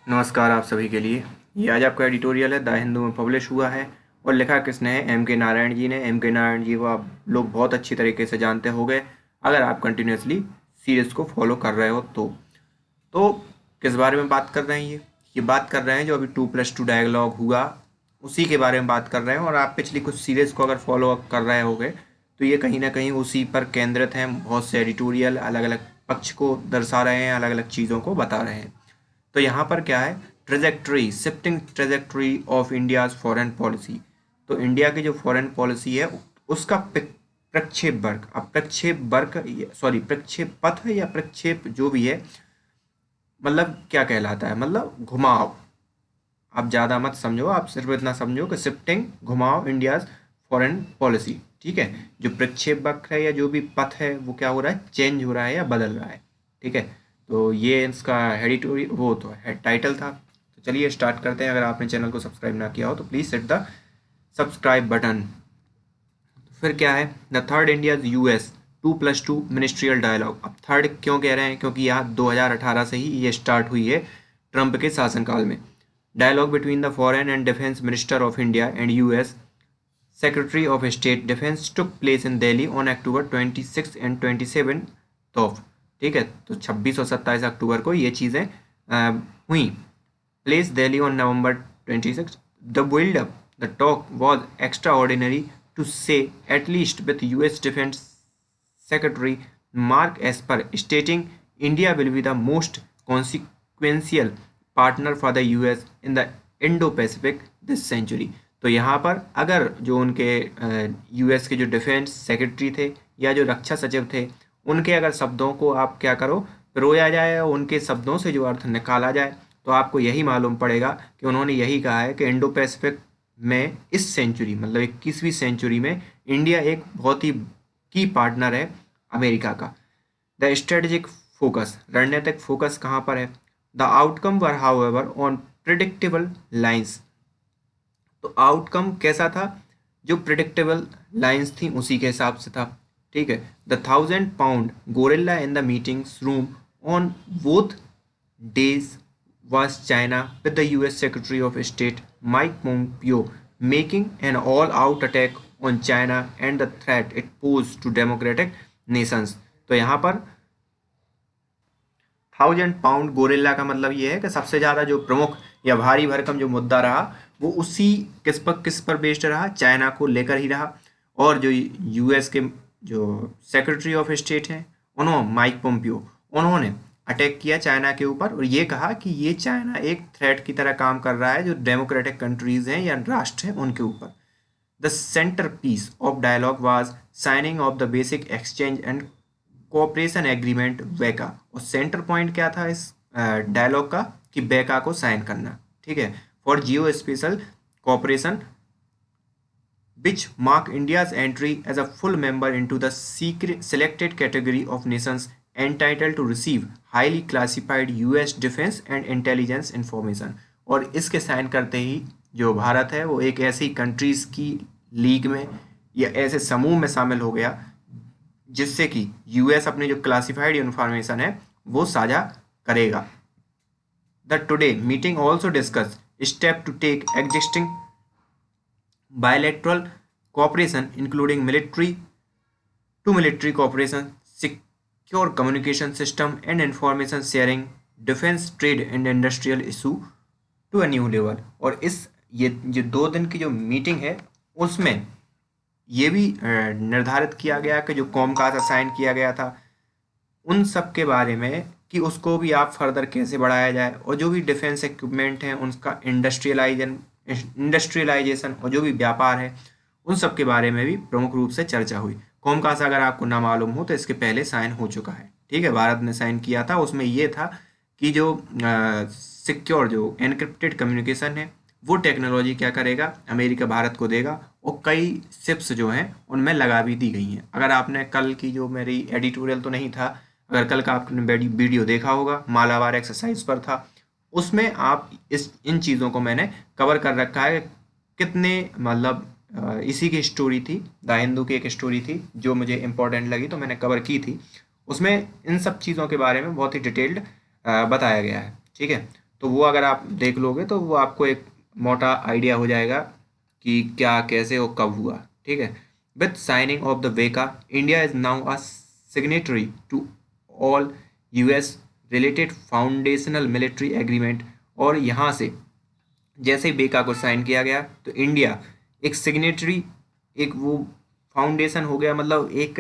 नमस्कार आप सभी के लिए। ये आज आपका एडिटोरियल है, द हिंदू में पब्लिश हुआ है और लिखा किसने है? एम के नारायण जी ने। एम के नारायण जी को आप लोग बहुत अच्छी तरीके से जानते होंगे अगर आप कंटिन्यूसली सीरीज को फॉलो कर रहे हो तो किस बारे में बात कर रहे हैं? ये बात कर रहे हैं जो अभी 2+2 डायलॉग हुआ उसी के बारे में बात कर रहे हैं। और आप पिछली कुछ सीरीज को अगर फॉलो अप कर रहे होंगे तो ये कहीं ना कहीं उसी पर केंद्रित हैं। बहुत से एडिटोरियल अलग अलग पक्ष को दर्शा रहे हैं, अलग अलग चीज़ों को बता रहे हैं। तो यहाँ पर क्या है? Trajectory, shifting trajectory of India's foreign policy. तो इंडिया की जो फॉरेन पॉलिसी है उसका प्रक्षेप वर्ग, अब प्रक्षेप वर्ग सॉरी प्रक्षेप पथ है या प्रक्षेप जो भी है, मतलब क्या कहलाता है? मतलब घुमाव। आप ज़्यादा मत समझो, आप सिर्फ इतना समझो कि शिफ्टिंग, घुमाव, इंडियाज फॉरेन पॉलिसी। ठीक है, जो प्रक्षेप वक्र है या जो भी पथ है वो क्या हो रहा है? चेंज हो रहा है या बदल रहा है। ठीक है, तो ये इसका हेडिटोरी वो तो है, टाइटल था। तो चलिए स्टार्ट करते हैं। अगर आपने चैनल को सब्सक्राइब ना किया हो तो please hit the subscribe button. फिर क्या है? The third India's US 2+2 ministerial dialogue. अब थर्ड क्यों कह रहे हैं? क्योंकि यहाँ 2018 से ही ये स्टार्ट हुई है, ट्रंप के शासनकाल में। Dialogue between the foreign and defence minister of India and US secretary of state defence took place in Delhi on October 26 and 27 of. ठीक है, तो 26 और 27 अक्टूबर को ये चीज़ें हुई। Place Delhi on November 26. The build-up, the talk was extraordinary to say at least, with US Defense Secretary Mark Esper stating India will be the most consequential partner for the US in the Indo-Pacific this century. तो यहाँ पर अगर जो उनके US के जो defence secretary थे या जो रक्षा सचिव थे उनके अगर शब्दों को आप क्या करो, पिरोया जाए और उनके शब्दों से जो अर्थ निकाला जाए तो आपको यही मालूम पड़ेगा कि उन्होंने यही कहा है कि इंडो पैसिफिक में इस सेंचुरी मतलब 21वीं सेंचुरी में इंडिया एक बहुत ही की पार्टनर है अमेरिका का। द स्ट्रेटेजिक फोकस, रणनीतिक फोकस कहाँ पर है? The outcome were however on predictable lines. तो आउटकम कैसा था? जो प्रिडिक्टेबल लाइंस थी उसी के हिसाब से था। ठीक है, the 1,000 pound gorilla in the meetings room on both days was China, with the US Secretary of State Mike Pompeo making an all-out attack on China and the threat it posed to democratic nations. तो यहाँ पर 1,000 pound gorilla का मतलब ये है कि सबसे ज़्यादा जो प्रमुख या भारी भरकम जो मुद्दा रहा वो उसी किस पर बेस्ड रहा? चाइना को लेकर ही रहा। और जो यूएस के जो सेक्रेटरी ऑफ स्टेट हैं उन्होंने माइक पोम्पियो, उन्होंने अटैक किया चाइना के ऊपर और ये कहा कि ये चाइना एक थ्रेट की तरह काम कर रहा है जो डेमोक्रेटिक कंट्रीज हैं या राष्ट्र हैं उनके ऊपर। The centre piece of dialogue was signing of the basic exchange and cooperation agreement वेका। और सेंटर पॉइंट क्या था इस डायलॉग का? कि बेका को साइन करना। ठीक है, for Jio special cooperation which mark India's entry as a full member into the selected category of nations entitled to receive highly classified US defense and intelligence information। और इसके साइन करते ही जो भारत है वो एक ऐसी कंट्रीज की लीग में या ऐसे समूह में शामिल हो गया जिससे कि यूएस अपनी जो क्लासिफाइड इंफॉर्मेशन है वो साझा करेगा। The today meeting also discuss step to take existing bilateral cooperation including military cooperation, secure communication system and information sharing, defense trade and industrial issue to a new level। और इस ये जो 2 दिन की जो मीटिंग है उसमें ये भी निर्धारित किया गया कि जो कॉमकास्ट असाइन किया गया था उन सब के बारे में कि उसको भी आप फर्दर कैसे बढ़ाया जाए और जो भी डिफेंस इक्विपमेंट हैं उनका इंडस्ट्रियलाइजेशन और जो भी व्यापार है उन सब के बारे में भी प्रमुख रूप से चर्चा हुई। कॉमकास्ट अगर आपको ना मालूम हो तो इसके पहले साइन हो चुका है। ठीक है, भारत ने साइन किया था। उसमें ये था कि जो सिक्योर जो एनक्रिप्टेड कम्युनिकेशन है वो टेक्नोलॉजी क्या करेगा? अमेरिका भारत को देगा और कई शिप्स जो हैं उनमें लगा भी दी गई हैं। अगर आपने कल की जो मेरी एडिटोरियल तो नहीं था, अगर कल का आपने वीडियो देखा होगा मालाबार एक्सरसाइज पर था, उसमें आप इन चीज़ों को मैंने कवर कर रखा है। कितने मतलब इसी की स्टोरी थी, द हिंदू की एक स्टोरी थी जो मुझे इम्पोर्टेंट लगी तो मैंने कवर की थी। उसमें इन सब चीज़ों के बारे में बहुत ही डिटेल्ड बताया गया है। ठीक है, तो वो अगर आप देख लोगे तो वो आपको एक मोटा आइडिया हो जाएगा कि क्या कैसे और कब हुआ। ठीक है। विथ साइनिंग ऑफ द वेका, India is now a signatory to all US related foundational military agreement. और यहाँ से जैसे ही बेका को साइन किया गया तो इंडिया एक सिग्नेटरी, एक वो फाउंडेशन हो गया, मतलब एक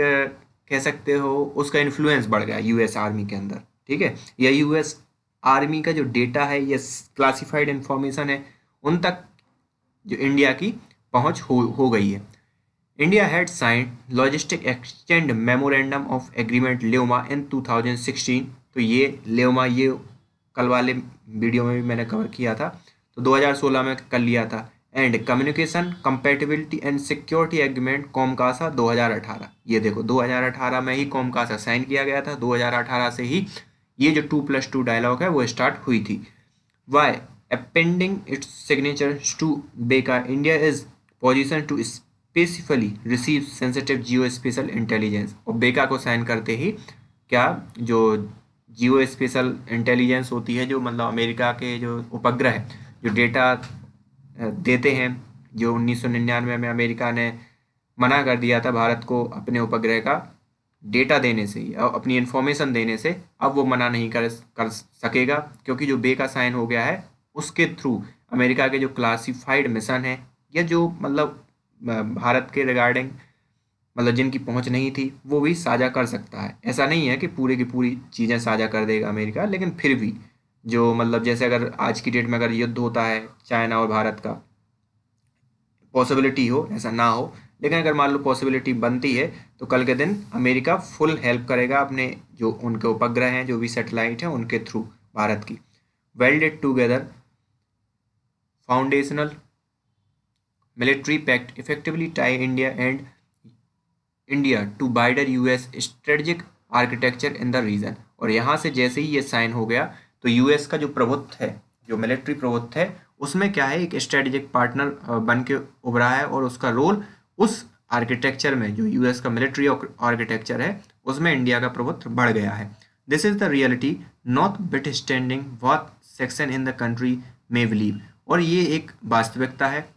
कह सकते हो उसका इन्फ्लुएंस बढ़ गया यूएस आर्मी के अंदर। ठीक है। या यूएस आर्मी का जो डेटा है या क्लासिफाइड इंफॉर्मेशन है उन तक जो इंडिया की पहुंच हो गई है। India had signed logistic exchange memorandum of agreement LEMOA in 2016। तो ये ल्योमा, ये कल वाले वीडियो में भी मैंने कवर किया था, तो 2016 में कर लिया था। And communication compatibility and security agreement COMCASA 2018। ये देखो 2018 में ही कॉमकासा साइन किया गया था, 2018 से ही ये जो 2+2 डायलॉग है वो स्टार्ट हुई थी। By appending its signatures to BECA, India is positioned to specifically receive sensitive geospatial intelligence। और बेका को साइन करते ही क्या जो जियो स्पेशल इंटेलिजेंस होती है, जो मतलब अमेरिका के जो उपग्रह जो डेटा देते हैं, जो 1999 में अमेरिका ने मना कर दिया था भारत को अपने उपग्रह का डेटा देने से ही, अपनी इंफॉर्मेशन देने से, अब वो मना नहीं कर सकेगा, क्योंकि जो बेका साइन हो गया है उसके थ्रू अमेरिका के जो क्लासिफाइड मिशन है या जो मतलब भारत के रिगार्डिंग मतलब जिनकी पहुंच नहीं थी वो भी साझा कर सकता है। ऐसा नहीं है कि पूरी की पूरी चीज़ें साझा कर देगा अमेरिका, लेकिन फिर भी जो मतलब जैसे अगर आज की डेट में अगर युद्ध होता है चाइना और भारत का, पॉसिबिलिटी हो, ऐसा ना हो, लेकिन अगर मान लो पॉसिबिलिटी बनती है तो कल के दिन अमेरिका फुल हेल्प करेगा अपने जो उनके उपग्रह हैं, जो भी सैटेलाइट हैं, उनके थ्रू भारत की। Welded together foundational military pact effectively tie India to wider US strategic architecture in the region. और यहाँ से जैसे ही ये साइन हो गया तो यूएस का जो प्रभुत्व है, जो मिलिट्री प्रभुत्व है, उसमें क्या है, एक स्ट्रेटेजिक पार्टनर बन के उभरा है, और उसका रोल उस आर्किटेक्चर में, जो यूएस का मिलिट्री आर्किटेक्चर है, उसमें इंडिया का प्रभुत्व बढ़ गया है। This is the reality not bit standing what section in the country में बिलीव। और ये एक वास्तविकता है।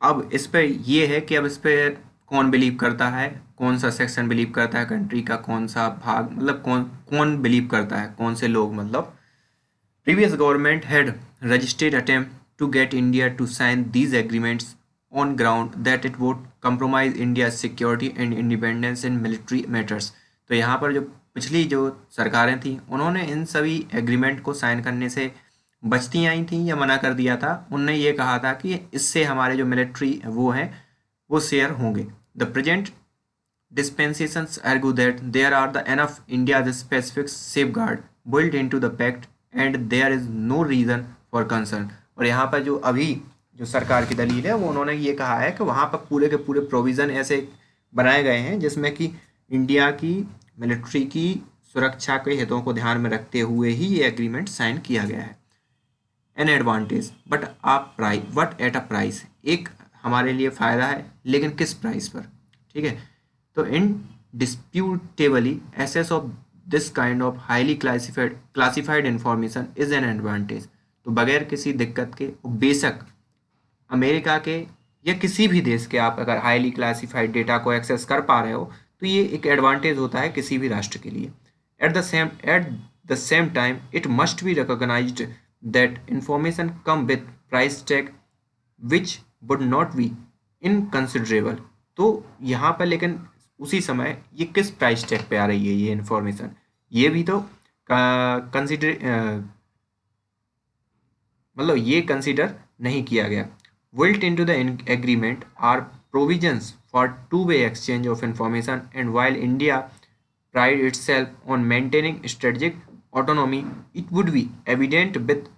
अब इस पे ये है कि अब इस पे कौन बिलीव करता है, कौन सा सेक्शन बिलीव करता है, कंट्री का कौन सा भाग, मतलब कौन कौन बिलीव करता है, कौन से लोग। मतलब previous government had registered attempt to get India to sign these agreements on ground that it would compromise India's security and independence in military matters। तो यहाँ पर जो पिछली जो सरकारें थी उन्होंने इन सभी एग्रीमेंट को साइन करने से बचती आई थी या मना कर दिया था। उनने ये कहा था कि इससे हमारे जो मिलिट्री वो हैं वो शेयर होंगे। The present dispensations argue that there are the enough India's specific safeguard built into the pact and there is no reason for concern। और यहाँ पर जो अभी जो सरकार की दलील है वो उन्होंने ये कहा है कि वहाँ पर पूरे के पूरे प्रोविज़न ऐसे बनाए गए हैं जिसमें कि इंडिया की मिलिट्री की सुरक्षा के हितों को ध्यान में रखते हुए ही ये एग्रीमेंट साइन किया गया है। An advantage but at a price. एक हमारे लिए फ़ायदा है लेकिन किस प्राइस पर। ठीक है। तो indisputably access of this kind of highly classified information is an advantage। तो बगैर किसी दिक्कत के, बेशक अमेरिका के या किसी भी देश के, आप अगर हाईली क्लासिफाइड डेटा को एक्सेस कर पा रहे हो तो ये एक एडवांटेज होता है किसी भी राष्ट्र के लिए। At the same time it must be recognised that information come with price tag which would not be inconsiderable. तो यहाँ पर लेकिन उसी समय ये किस प्राइस टैग पे आ रही है ये इंफॉर्मेशन, ये भी तो कंसिडर मतलब ये कंसिडर नहीं किया गया। Built into the agreement are provisions for two-way exchange of information, and while India prides itself on maintaining strategic autonomy, it would be evident with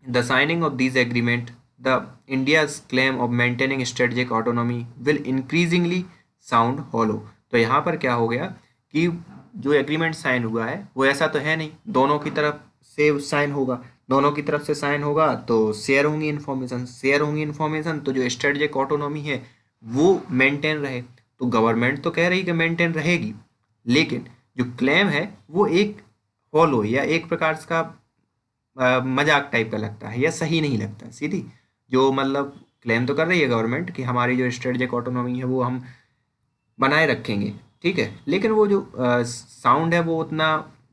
the signing of these agreement, the India's claim of maintaining strategic autonomy will increasingly sound hollow। तो यहाँ पर क्या हो गया कि जो agreement sign हुआ है वो ऐसा तो है नहीं, दोनों की तरफ से साइन होगा, दोनों की तरफ से साइन होगा तो शेयर होंगी इन्फॉर्मेशन, तो जो स्ट्रेटेजिक ऑटोनॉमी है वो मेंटेन रहे। तो गवर्नमेंट तो कह रही कि मेंटेन रहेगी, लेकिन जो क्लेम है वो एक हॉलो या एक प्रकार का मजाक टाइप का लगता है या सही नहीं लगता। सीधी जो मतलब क्लेम तो कर रही है गवर्नमेंट कि हमारी जो स्ट्रेटेजिक ऑटोनॉमी है वो हम बनाए रखेंगे, ठीक है, लेकिन वो जो साउंड है वो उतना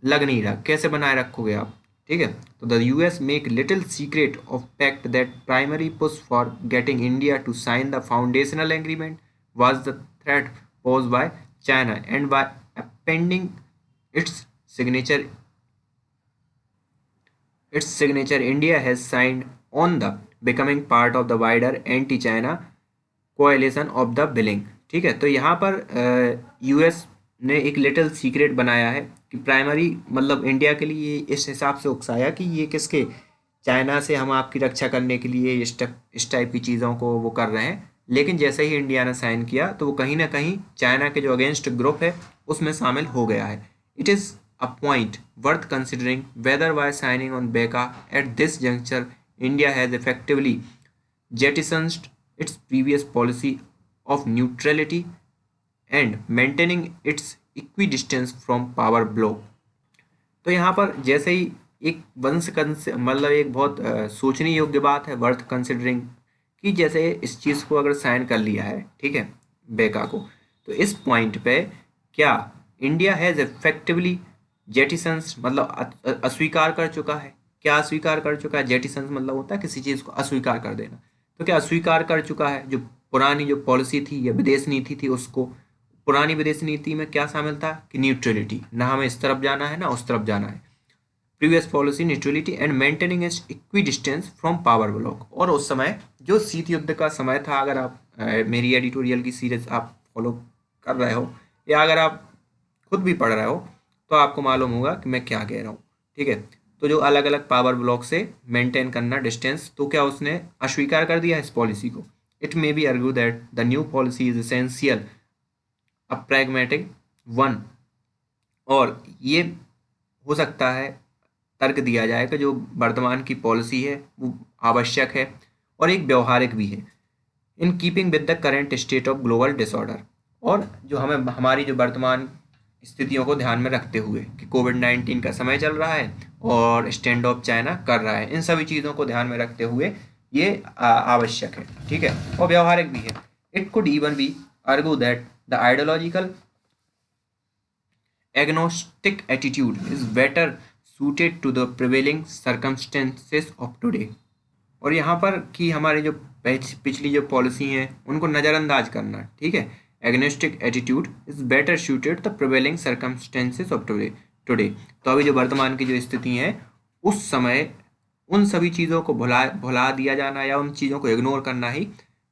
लग नहीं रहा। कैसे बनाए रखोगे आप, ठीक है। तो the US make little secret of fact that primary push for getting India to sign the foundational agreement was the threat posed by China and by appending its signature India has signed on the becoming part of the wider anti-China coalition of the billing. ठीक है, तो यहाँ पर US ने एक little secret बनाया है कि प्राइमरी मतलब इंडिया के लिए इस हिसाब से उकसाया कि ये किसके, चाइना से हम आपकी रक्षा करने के लिए इस टाइप की चीज़ों को वो कर रहे हैं। लेकिन जैसे ही इंडिया ने साइन किया तो वो कहीं ना कहीं चाइना के जो अगेंस्ट ग्रुप है उसमें शामिल हो गया है। It is a point worth considering whether by signing on BECA at this juncture, India has effectively jettisoned its previous policy of neutrality and maintaining its equidistance from power bloc। तो यहाँ पर जैसे ही एक मतलब एक बहुत सोचने योग्य बात है, वर्थ कंसिडरिंग, कि जैसे इस चीज़ को अगर साइन कर लिया है, ठीक है, बेका को, तो इस पॉइंट पे क्या इंडिया हैज़ इफेक्टिवली जेटिसंस मतलब अस्वीकार कर चुका है। क्या अस्वीकार कर चुका है? जेटिसंस मतलब होता है किसी चीज़ को अस्वीकार कर देना। तो क्या अस्वीकार कर चुका है जो पुरानी जो पॉलिसी थी या विदेश नीति थी उसको। पुरानी विदेश नीति में क्या शामिल था कि न्यूट्रलिटी, ना हमें इस तरफ जाना है ना उस तरफ जाना है। Previous policy neutrality and maintaining equi distance from power block. और उस समय जो शीत युद्ध का समय था, अगर आप मेरी एडिटोरियल की सीरीज आप फॉलो कर रहे हो या अगर आप खुद भी पढ़ रहे हो तो आपको मालूम होगा कि मैं क्या कह रहा हूँ, ठीक है। तो जो अलग अलग पावर ब्लॉक से मेंटेन करना डिस्टेंस, तो क्या उसने अस्वीकार कर दिया इस पॉलिसी को। It may be argue that the new policy is essential a pragmatic one. और ये हो सकता है तर्क दिया जाए कि जो वर्तमान की पॉलिसी है वो आवश्यक है और एक व्यवहारिक भी है, in keeping with the current state of global disorder. और जो हमें हमारी जो वर्तमान स्थितियों को ध्यान में रखते हुए कि कोविड-19 का समय चल रहा है और स्टैंड ऑफ चाइना कर रहा है, इन सभी चीज़ों को ध्यान में रखते हुए ये आवश्यक है, ठीक है, और व्यवहारिक भी है। It could even be argue that the ideological agnostic attitude is better suited to the prevailing circumstances of today। और यहाँ पर कि हमारी जो पिछली जो पॉलिसी हैं उनको नज़रअंदाज करना, ठीक है। Agnostic attitude is better suited the prevailing circumstances of today. तो अभी जो वर्तमान की जो स्थिति है उस समय उन सभी चीज़ों को भुला दिया जाना या उन चीज़ों को इग्नोर करना ही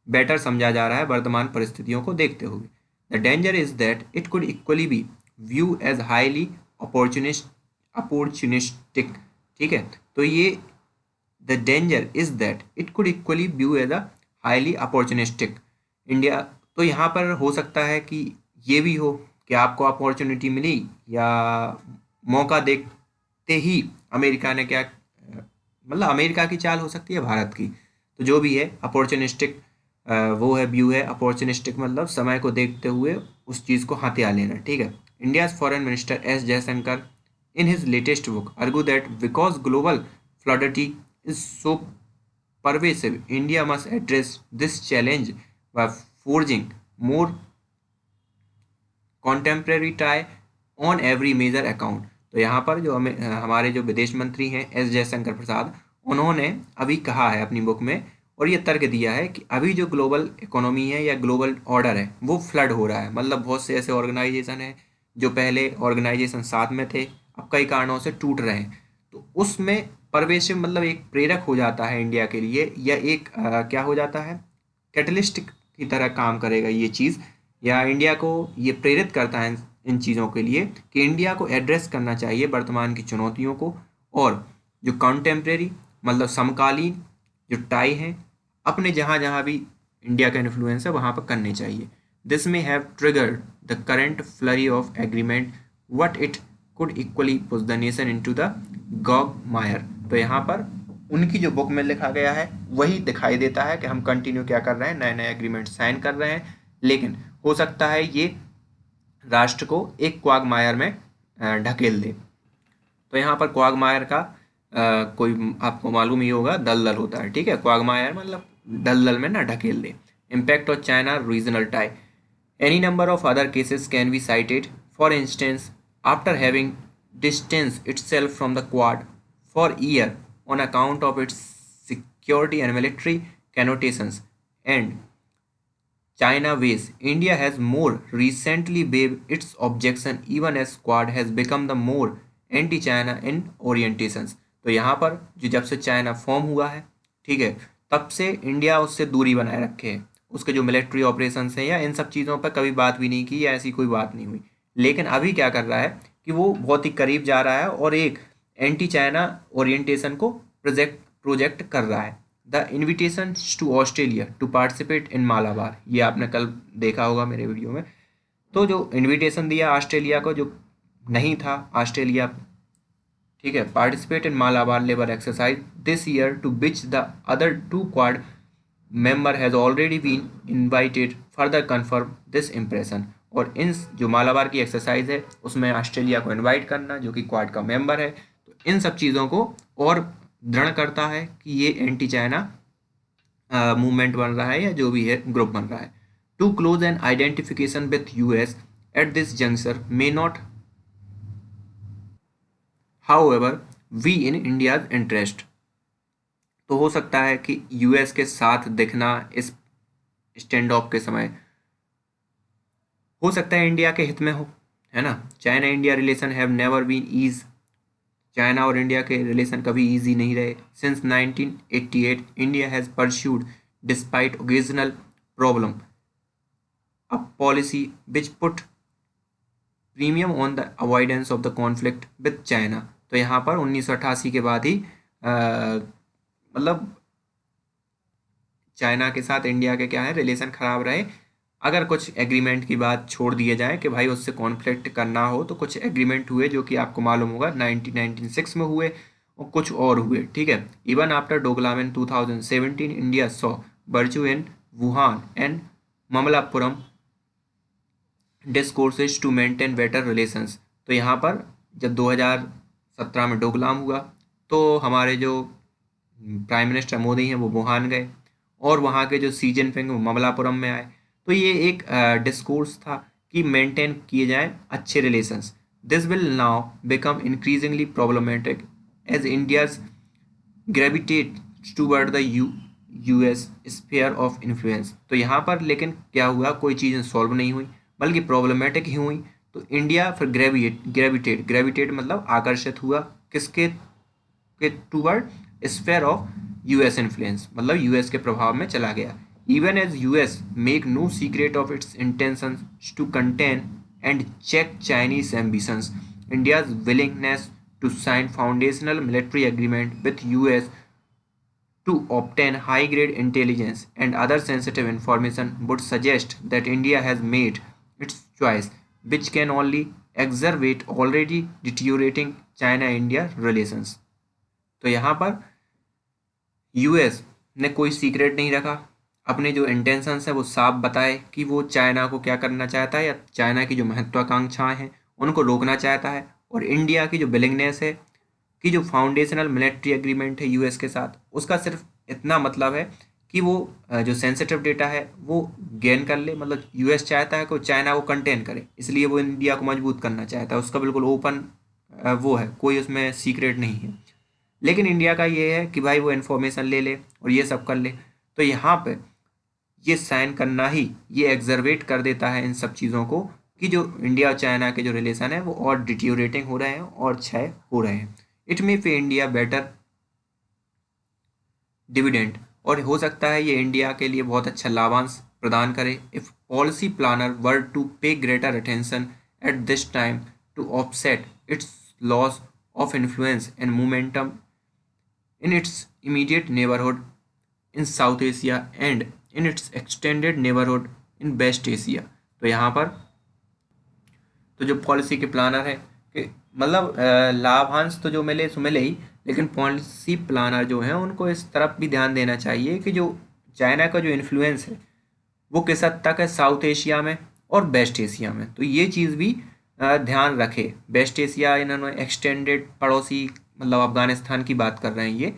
बेटर समझा जा रहा है वर्तमान परिस्थितियों को देखते हुए। The danger is that it could equally be view as highly opportunistic, ठीक है। तो ये the danger is that it could equally view as a highly opportunistic India. तो यहाँ पर हो सकता है कि ये भी हो कि आपको अपॉर्चुनिटी मिली या मौका देखते ही अमेरिका ने क्या मतलब अमेरिका की चाल हो सकती है भारत की। तो जो भी है अपॉर्चुनिस्टिक वो है व्यू है। अपॉर्चुनिस्टिक मतलब समय को देखते हुए उस चीज़ को हथिया लेना, ठीक है। India's foreign minister S Jaishankar in his latest book argue that because global fluidity is so pervasive, India must address this challenge by forging more contemporary tie on every major account। तो यहाँ पर जो हमारे जो विदेश मंत्री हैं एस जयशंकर प्रसाद, उन्होंने अभी कहा है अपनी बुक में और ये तर्क दिया है कि अभी जो ग्लोबल इकोनॉमी है या ग्लोबल ऑर्डर है वो फ्लड हो रहा है। मतलब बहुत से ऐसे ऑर्गेनाइजेशन हैं जो पहले ऑर्गेनाइजेशन साथ में थे, अब कई कारणों से टूट रहे हैं। तो उसमें परवेशिव मतलब एक प्रेरक हो जाता है इंडिया के लिए, या एक क्या हो जाता है, कैटलिस्ट की तरह काम करेगा ये चीज़, या इंडिया को ये प्रेरित करता है इन चीज़ों के लिए कि इंडिया को एड्रेस करना चाहिए वर्तमान की चुनौतियों को। और जो कंटेम्प्रेरी मतलब समकालीन जो टाई हैं अपने जहाँ जहाँ भी इंडिया का इन्फ्लुएंस है वहाँ पर करने चाहिए। दिस में have triggered the current flurry of agreement what it could equally push the nation into the Gogh मायर। तो यहाँ पर उनकी जो बुक में लिखा गया है वही दिखाई देता है कि हम कंटिन्यू क्या कर रहे हैं, नए नए एग्रीमेंट साइन कर रहे हैं, लेकिन हो सकता है ये राष्ट्र को एक क्वागमायर में ढकेल दे। तो यहाँ पर क्वागमायर का कोई आपको मालूम ही होगा, दलदल होता है, ठीक है। क्वागमायर मतलब दलदल में ना ढकेल दे। Impact of China regional tie, any number of other cases can be cited. For instance, after having distanced itself from the Quad for a year on account of its security and military connotations and China ways, India has more recently waived its objection even as Quad has become the more anti-China in orientations. तो यहाँ पर जो जब से China form हुआ है, ठीक है, तब से इंडिया उससे दूरी बनाए रखे है। उसके जो मिलिट्री ऑपरेशंस हैं या इन सब चीज़ों पर कभी बात भी नहीं की या ऐसी कोई बात नहीं हुई। लेकिन अभी क्या कर रहा है कि वो बहुत ही करीब जा रहा है और एक एंटी चाइना ओरिएंटेशन को प्रोजेक्ट कर रहा है। The invitation to Australia to participate in Malabar, ये आपने कल देखा होगा मेरे वीडियो में। तो जो इन्विटेशन दिया ऑस्ट्रेलिया को, जो नहीं था ऑस्ट्रेलिया, ठीक है, participate in Malabar labour exercise this year to which the other 2 Quad member has already been invited further confirm this impression. और इन जो मालाबार की एक्सरसाइज है उसमें ऑस्ट्रेलिया को इनवाइट करना, जो कि क्वाड का मेंबर है, तो इन सब चीज़ों को और दृढ़ करता है कि ये एंटी चाइना मूवमेंट बन रहा है या जो भी है ग्रुप बन रहा है। Too close an identification with US at this juncture may not however be in India's interest. तो हो सकता है कि यूएस के साथ दिखना इस स्टैंड ऑफ के समय हो सकता है इंडिया के हित में हो, है ना। China India relation have never been easy, China और इंडिया के रिलेशन कभी ईजी नहीं रहे। Since 1988 India has pursued despite occasional problem a policy which put premium on the avoidance of the conflict with China. तो यहाँ पर 1988 के बाद ही मतलब चाइना के साथ इंडिया के क्या है रिलेशन ख़राब रहे। अगर कुछ एग्रीमेंट की बात छोड़ दिए जाए कि भाई उससे कॉन्फ्लिक्ट करना हो, तो कुछ एग्रीमेंट हुए जो कि आपको मालूम होगा 1996 में हुए और कुछ और हुए, ठीक है। Even after Doklam in 2017 India saw virtue in Wuhan and Mamallapuram discourses to maintain better relations. तो यहाँ पर जब 2017 में डोकलाम हुआ तो हमारे जो प्राइम मिनिस्टर मोदी हैं वो वुहान गए और वहाँ के जो सी जिनपिंग वो ममलापुरम में आए। तो ये एक डिस्कोर्स था कि मेंटेन किए जाएं अच्छे relations. This will now become increasingly problematic as India's gravitate toward the US sphere of influence. तो यहाँ पर लेकिन क्या हुआ, कोई चीज़ें सॉल्व नहीं हुई बल्कि प्रॉब्लमेटिक ही हुई। तो इंडिया फिर ग्रेविटेट मतलब आकर्षित हुआ किसके के toward sphere of US influence, मतलब यूएस के प्रभाव में चला गया। Even as US make no secret of its intentions to contain and check Chinese ambitions, India's willingness to sign foundational military agreement with US to obtain high-grade intelligence and other sensitive information would suggest that India has made its choice, which can only exacerbate already deteriorating China-India relations। तो यहाँ पर US ने कोई secret नहीं रखा, अपने जो intentions है वो साफ बताए कि वो चाइना को क्या करना चाहता है या चाइना की जो महत्वाकांक्षाएं हैं उनको रोकना चाहता है। और इंडिया की जो विलिंगनेस है कि जो फाउंडेशनल मिलिट्री एग्रीमेंट है यूएस के साथ, उसका सिर्फ इतना मतलब है कि वो जो सेंसिटिव डेटा है वो गेन कर ले। मतलब यूएस चाहता है कि चाइना को कंटेन करे, इसलिए वो इंडिया को मजबूत करना चाहता है। उसका बिल्कुल ओपन वो है, कोई उसमें सीक्रेट नहीं है। लेकिन इंडिया का ये है कि भाई वो इन्फॉर्मेशन ले ले और ये सब कर ले। तो यहाँ पे ये साइन करना ही ये एग्जर्वेट कर देता है इन सब चीज़ों को कि जो इंडिया और चाइना के जो रिलेशन है वो और डिटीरियोरेटिंग हो रहे हैं और क्षय हो रहे हैं। इट मे पे इंडिया बेटर डिविडेंड, और हो सकता है ये इंडिया के लिए बहुत अच्छा लाभांश प्रदान करे। If policy planner were to pay greater attention at this time to offset its loss of influence and momentum in its immediate neighbourhood in South Asia and in its extended neighbourhood in West Asia. तो यहाँ पर तो जो policy के planner है कि मतलब लाभांश तो जो मिले सो मिले ही, लेकिन पॉलिसी प्लानर जो हैं उनको इस तरफ भी ध्यान देना चाहिए कि जो चाइना का जो इन्फ्लुएंस है वो किस हद तक है साउथ एशिया में और वेस्ट एशिया में। तो ये चीज़ भी ध्यान रखे। वेस्ट एशिया इन्होंने एक्सटेंडेड पड़ोसी मतलब अफगानिस्तान की बात कर रहे हैं ये।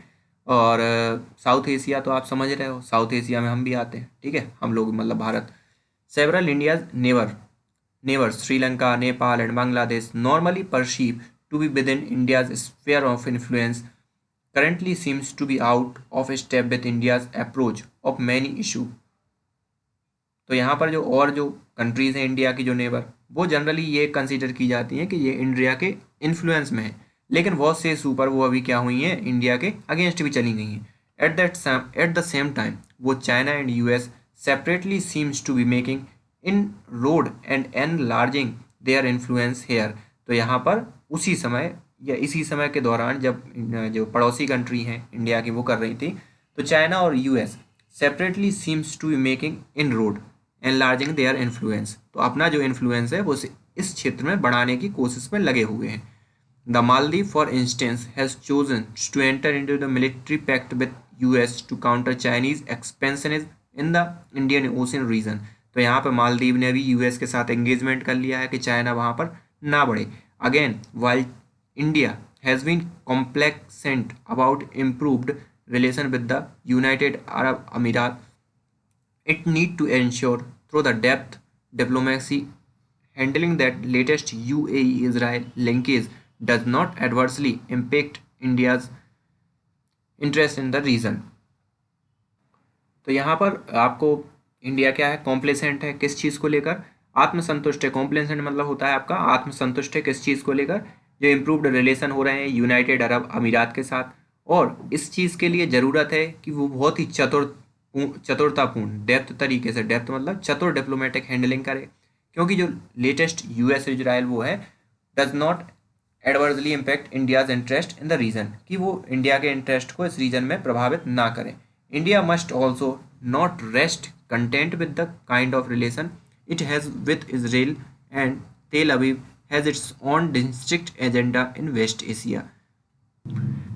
और साउथ एशिया तो आप समझ रहे हो, साउथ एशिया में हम भी आते हैं, ठीक है, हम लोग मतलब Bharat. Several India's neighbours Sri Lanka, Nepal and Bangladesh normally perceive to be within India's sphere of influence currently seems to be out of step with India's approach of many issue। तो यहाँ पर जो कंट्रीज़ हैं इंडिया की जो नेबर, वो जनरली ये consider की जाती हैं कि ये इंडिया के इन्फ्लुएंस में है, लेकिन बहुत से सुपर वो अभी क्या हुई हैं, इंडिया के अगेंस्ट भी चली गई हैं। एट द सेम टाइम वो China and US separately seems to be making inroad and enlarging their influence here. तो यहाँ पर उसी समय या इसी समय के दौरान जब जो पड़ोसी कंट्री हैं इंडिया की वो कर रही थी, तो चाइना और US separately seems to be making inroad enlarging their influence. तो अपना जो इन्फ्लुएंस है वो इस क्षेत्र में बढ़ाने की कोशिश में लगे हुए हैं। The Maldives for instance has chosen to enter into the military pact with US to counter Chinese expansionism in the Indian Ocean region. तो यहाँ पर मालदीव ने भी यूएस के साथ एंगेजमेंट कर लिया है कि चाइना वहाँ पर ना बढ़े। Again while India has been complacent about improved relation with the United Arab Emirates, it need to ensure through the depth diplomacy handling that latest UAE-Israel linkage does not adversely impact India's interest in the region। तो यहाँ पर आपको India क्या है, complacent है किस चीज़ को लेकर, आत्मसंतुष्ट है। कॉम्प्लेसेंट मतलब होता है आपका आत्मसंतुष्ट है किस चीज़ को लेकर, जो इम्प्रूव्ड रिलेशन हो रहे हैं यूनाइटेड अरब अमीरात के साथ। और इस चीज़ के लिए ज़रूरत है कि वो बहुत ही चतुरतापूर्ण डेप्थ तरीके से, डेप्थ मतलब चतुर डिप्लोमेटिक हैंडलिंग करे, क्योंकि जो लेटेस्ट यूएस इजराइल वो है does not adversely impact India's interest in the region, कि वो इंडिया के इंटरेस्ट को इस रीजन में प्रभावित ना करें। India must also not rest content with the kind of relation it has with Israel and Tel Aviv has its own distinct agenda in West Asia.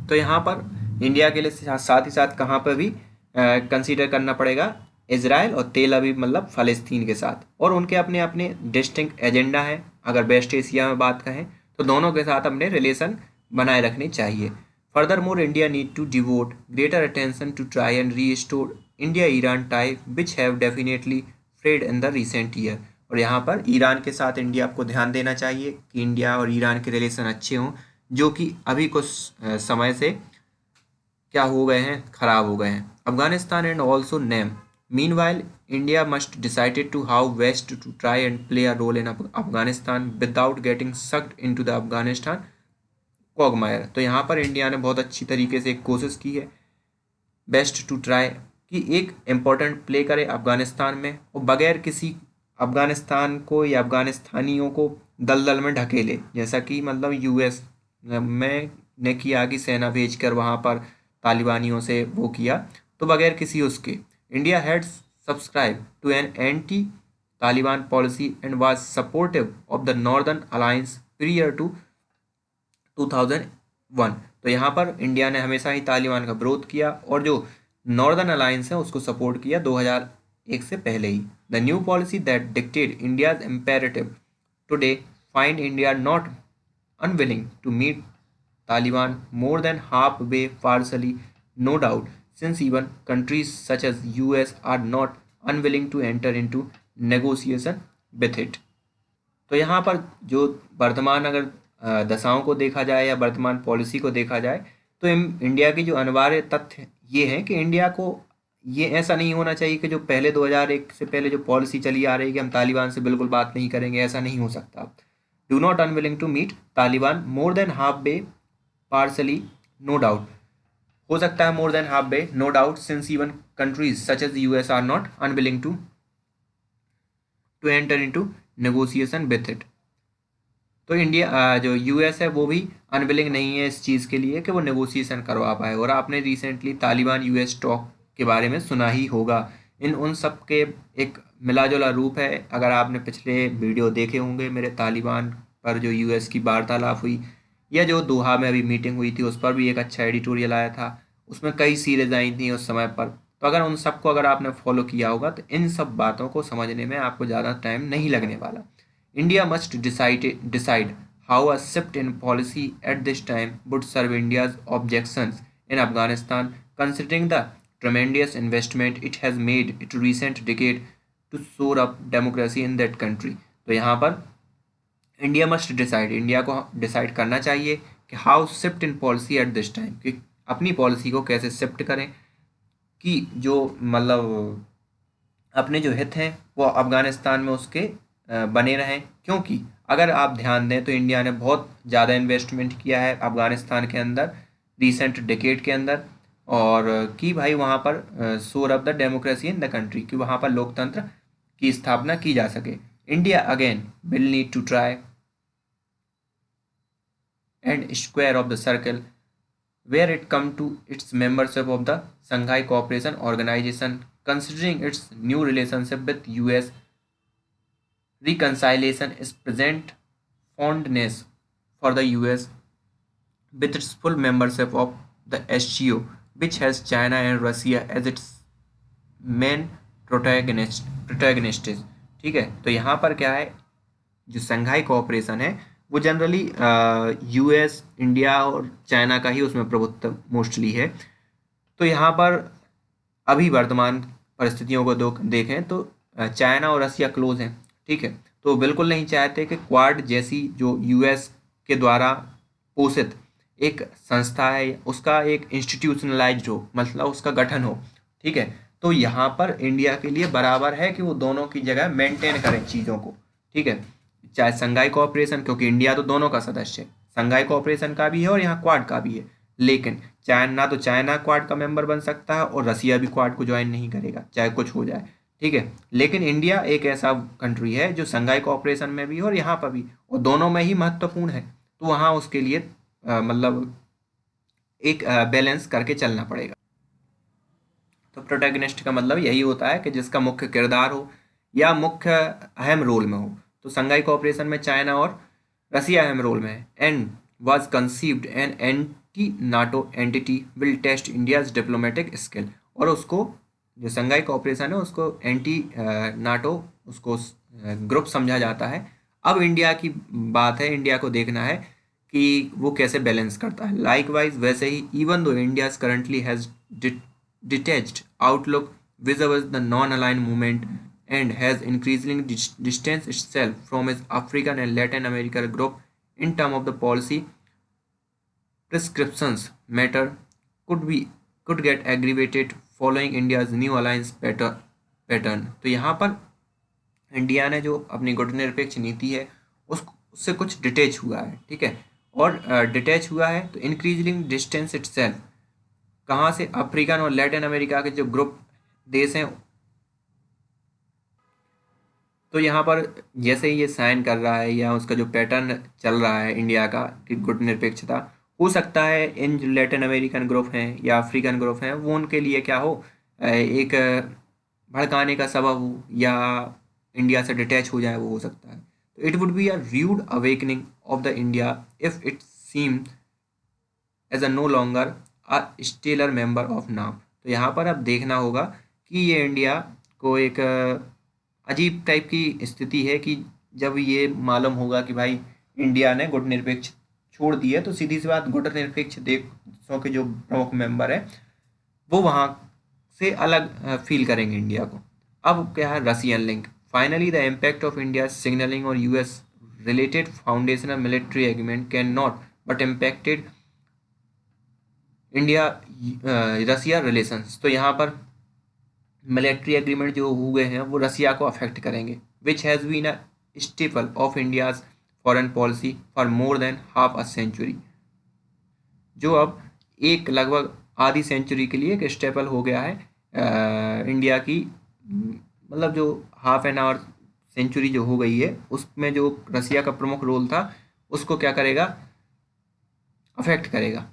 तो यहाँ पर इंडिया के लिए साथ ही साथ कहाँ पर भी कंसीडर करना पड़ेगा, इजराइल और तेल अवीव मतलब फ़लस्तीन के साथ, और उनके अपने अपने डिस्टिंक्ट एजेंडा है। अगर वेस्ट एशिया में बात कहें तो दोनों के साथ अपने रिलेशन बनाए रखने चाहिए। Furthermore India need to devote greater attention to try and restore India Iran tie which have definitely frayed in the recent year. और यहाँ पर ईरान के साथ इंडिया को ध्यान देना चाहिए कि इंडिया और ईरान के रिलेशन अच्छे हों, जो कि अभी कुछ समय से क्या हो गए हैं, खराब हो गए हैं। Afghanistan and also name meanwhile India must decided to how best to try and play a role in Afghanistan without getting sucked into the Afghanistan quagmire. तो यहाँ पर इंडिया ने बहुत अच्छी तरीके से एक कोशिश की है बेस्ट टू ट्राई कि एक इम्पोर्टेंट प्ले करे अफगानिस्तान में, और बगैर किसी अफगानिस्तान को या अफगानिस्तानियों को दलदल में ढकेले, जैसा कि मतलब यूएस में ने किया कि सेना भेजकर वहाँ पर तालिबानियों से वो किया। तो बगैर किसी उसके India had subscribe to an anti Taliban policy and was supportive of the northern alliance prior to 2001। तो यहाँ पर इंडिया ने हमेशा ही तालिबान का विरोध किया और जो नॉर्दर्न अलायंस है उसको सपोर्ट किया 2001 से पहले ही। The new policy that dictated India's imperative today find India not unwilling to meet Taliban more than halfway partially, no doubt, since even countries such as US are not unwilling to enter into negotiation with it। तो यहाँ पर जो वर्तमान अगर दशाओं को देखा जाए या वर्तमान पॉलिसी को देखा जाए तो इंडिया की जो अनिवार्य तथ्य ये है कि इंडिया को ये ऐसा नहीं होना चाहिए कि जो पहले 2001 से पहले जो पॉलिसी चली आ रही है कि हम तालिबान से बिल्कुल बात नहीं करेंगे, ऐसा नहीं हो सकता। Do not unwilling to meet Taliban more than halfway partially, no doubt, हो सकता है more than halfway, no doubt, since even countries such as the US are not unwilling to enter into negotiation with it। तो India जो US है वो भी unwilling नहीं है इस चीज़ के लिए कि वो नेगोशिएशन करवा पाए। और आपने रिसेंटली तालिबान यूएस टॉक के बारे में सुना ही होगा। इन उन सब के एक मिला जुला रूप है। अगर आपने पिछले वीडियो देखे होंगे मेरे तालिबान पर जो यूएस की वार्तालाप हुई या जो दोहा में अभी मीटिंग हुई थी उस पर भी एक अच्छा एडिटोरियल आया था, उसमें कई सीरीज आई थी उस समय पर। तो अगर उन सबको अगर आपने फॉलो किया होगा तो इन सब बातों को समझने में आपको ज़्यादा टाइम नहीं लगने वाला। India must decide how a shift in policy at this time would serve India's objections in Afghanistan, considering the tremendous investment it has made in recent decade to shore up democracy in that country. तो यहाँ पर India must decide, India को decide करना चाहिए कि how shift in policy eight this time, कि अपनी policy को कैसे शिफ्ट करें कि जो मतलब अपने जो हित हैं वो अफगानिस्तान में उसके बने रहें। क्योंकि अगर आप ध्यान दें तो इंडिया ने बहुत ज़्यादा इन्वेस्टमेंट किया है अफगानिस्तान के अंदर रिसेंट डिकेड के अंदर, और कि भाई वहाँ पर sore of the democracy in the country, कि वहाँ पर लोकतंत्र की स्थापना की जा सके। India again will need to try and square of the circle where it come to its membership of the Shanghai Cooperation Organization, considering its new relationship with US. Reconciliation is present fondness for the US with its full membership of the SCO, which has China and Russia as its main protagonists। ठीक है, तो यहाँ पर क्या है, जो संघाई cooperation है वो जनरली यूएस, इंडिया और चाइना का ही उसमें प्रभुत्व मोस्टली है। तो यहाँ पर अभी वर्तमान परिस्थितियों को देखें तो चाइना और रसिया क्लोज हैं, ठीक है, तो बिल्कुल नहीं चाहते कि क्वाड जैसी जो यूएस के द्वारा पोषित एक संस्था है उसका एक इंस्टीट्यूशनलाइज्ड हो, मतलब उसका गठन हो। ठीक है, तो यहाँ पर इंडिया के लिए बराबर है कि वो दोनों की जगह मेंटेन करें चीज़ों को। ठीक है, चाहे संघाई कोऑपरेशन, क्योंकि इंडिया तो दोनों का सदस्य है, संघाई कोऑपरेशन का भी है और यहाँ क्वाड का भी है, लेकिन चाइना तो चाइना क्वाड का मेंबर बन सकता है और रसिया भी क्वाड को ज्वाइन नहीं करेगा चाहे कुछ हो जाए। ठीक है, लेकिन इंडिया एक ऐसा कंट्री है जो संघाई कोऑपरेशन में भी है और यहाँ पर भी, और दोनों में ही महत्वपूर्ण है, तो वहाँ उसके लिए मतलब एक बैलेंस करके चलना पड़ेगा। तो प्रोटैगनिस्ट का मतलब यही होता है कि जिसका मुख्य किरदार हो या मुख्य अहम रोल में हो। तो संघाई कोऑपरेशन में चाइना और रसिया अहम रोल में है। And was conceived an anti NATO entity will test India's diplomatic skill, और उसको जो संघाई कोऑपरेशन है उसको एंटी नाटो उसको ग्रुप समझा जाता है। अब इंडिया की बात है, इंडिया को देखना है कि वो कैसे बैलेंस करता है। लाइकवाइज वैसे ही even though India currently has detached outlook vis-a-vis the non-aligned movement and has increasingly distanced itself from its African and Latin American group in terms of the policy prescriptions matter could get aggravated following India's new alliance pattern। तो यहाँ पर India ने जो अपनी गुटनिरपेक्ष नीति है उससे कुछ डिटेच हुआ है। ठीक है, और डिटेच हुआ है तो इंक्रीजिंग डिस्टेंस इटसेल्फ, कहाँ से, अफ्रीकन और लैटिन अमेरिका के जो ग्रुप देश हैं, तो यहाँ पर जैसे ही ये साइन कर रहा है या उसका जो पैटर्न चल रहा है इंडिया का कि गुटनिरपेक्षता, हो सकता है इन जो लैटिन अमेरिकन ग्रुप हैं या अफ्रीकन ग्रुप हैं वो उनके लिए क्या हो, एक भड़काने का सबब हो या इंडिया से डिटैच हो जाए, वो हो सकता है। तो it would be a rude awakening of the India if it seem as a no longer a stellar member of NAM. तो यहाँ पर अब देखना होगा कि ये इंडिया को एक अजीब टाइप की स्थिति है कि जब ये मालूम होगा कि भाई इंडिया ने गुटनिरपेक्ष छोड़ दी है, तो सीधी सी बात गुटनिरपेक्ष देशों के जो प्रमुख मेंबर है वो वहाँ से अलग फील करेंगे इंडिया को। अब क्या है, Russian link. Finally the impact of India signalling और US related foundational military agreement can not but impacted India Russia relations. तो यहाँ पर मिलिट्री एग्रीमेंट जो हुए हैं वो रसिया को अफेक्ट करेंगे, which has been a staple of India's foreign policy for more than half a century, जो अब एक लगभग आधी सेंचुरी के लिए एक स्टेपल हो गया है इंडिया की, मतलब जो हाफ एन आवर सेंचुरी जो हो गई है उसमें जो रसिया का प्रमुख रोल था उसको क्या करेगा, अफेक्ट करेगा।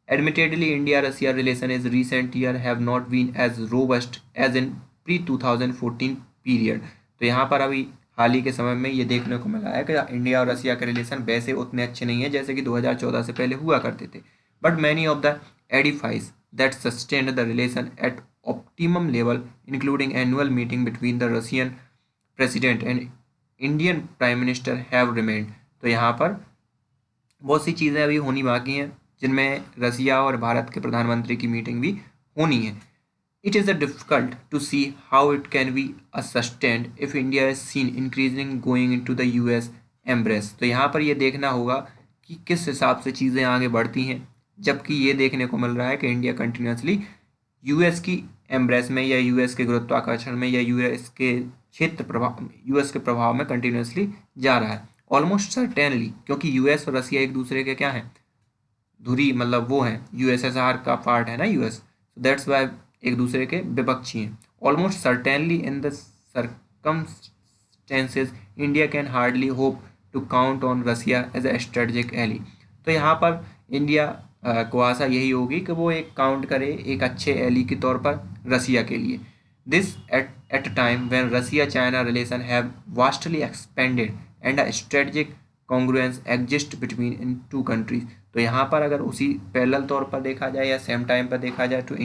Admittedly, India-Russia relation is recent year have not been as robust as in pre-2014 period। तो यहाँ पर अभी हाल ही के समय में ये देखने को मिला है कि इंडिया और रसिया के रिलेशन वैसे उतने अच्छे नहीं है जैसे कि 2014 से पहले हुआ करते थे। But many of the edifice that sustained the relation at optimum level including annual meeting between the Russian president and Indian prime minister have remained. तो यहाँ पर बहुत सी चीज़ें अभी होनी बाकी हैं जिनमें रसिया और भारत के प्रधानमंत्री की मीटिंग भी होनी है। It is difficult to see how it can be sustained if India is seen increasing going into the US embrace. तो यहाँ पर ये देखना होगा कि किस हिसाब से चीज़ें आगे बढ़ती हैं, जबकि ये देखने को मिल रहा है कि इंडिया कंटिन्यूसली यूएस की एम्ब्रेस में या यूएस के गुरुत्वाकर्षण में या यूएस के क्षेत्र प्रभाव यूएस के प्रभाव में कंटिन्यूसली जा रहा है ऑलमोस्ट सर्टेनली, क्योंकि यूएस और रसिया एक दूसरे के क्या हैं, धुरी मतलब वो हैं, यूएसएसआर का पार्ट है ना यूएस, दैट्स वाई एक दूसरे के विपक्षी हैं। Almost certainly in the circumstances India can hardly hope to count on Russia as a strategic ally. तो यहाँ पर इंडिया को आशा यही होगी कि वो एक काउंट करे एक अच्छे एली के तौर पर रसिया के लिए। This at a time when Russia China relation have vastly expanded and a strategic congruence exist between in two countries. तो यहाँ पर अगर उसी पैरेलल तौर पर देखा जाए या सेम टाइम पर देखा जाए तो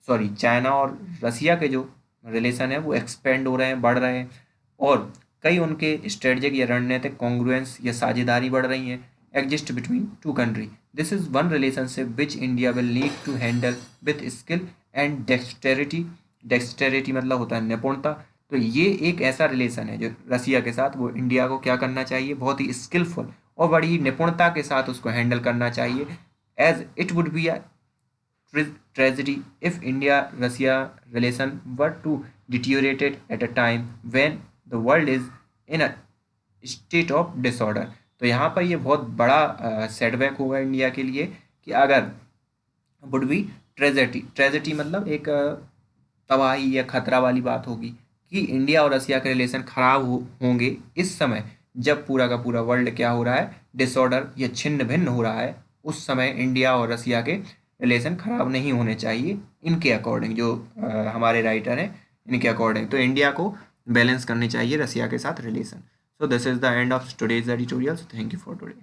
चाइना और रसिया के जो रिलेशन है वो एक्सपेंड हो रहे हैं, बढ़ रहे हैं, और कई उनके स्ट्रेटजिक या रणनीतिक कॉन्ग्रुएंस या साझेदारी बढ़ रही हैं exist between two country. This is one relationship which India will need to handle with skill and dexterity. Dexterity मतलब होता है निपुणता। तो ये एक ऐसा रिलेशन है जो रसिया के साथ, वो इंडिया को क्या करना चाहिए, बहुत ही स्किलफुल और बड़ी निपुणता के साथ उसको हैंडल करना चाहिए, as it would be a tragedy if India-Russia relation were to deteriorated at a time when the world is in a state of disorder। तो यहाँ पर ये बहुत बड़ा सेटबैक होगा इंडिया के लिए कि अगर वुड बी ट्रेजेडी मतलब एक तबाही या खतरा वाली बात होगी कि इंडिया और रसिया के रिलेशन खराब होंगे इस समय जब पूरा का पूरा वर्ल्ड क्या हो रहा है, डिसऑर्डर या छिन्न भिन्न हो रहा है। उस समय इंडिया और रसिया के रिलेशन खराब नहीं होने चाहिए इनके अकॉर्डिंग, जो हमारे राइटर हैं इनके अकॉर्डिंग। तो इंडिया को बैलेंस करनी चाहिए रसिया के साथ relation. So this is the end of today's editorial. Thank you for today.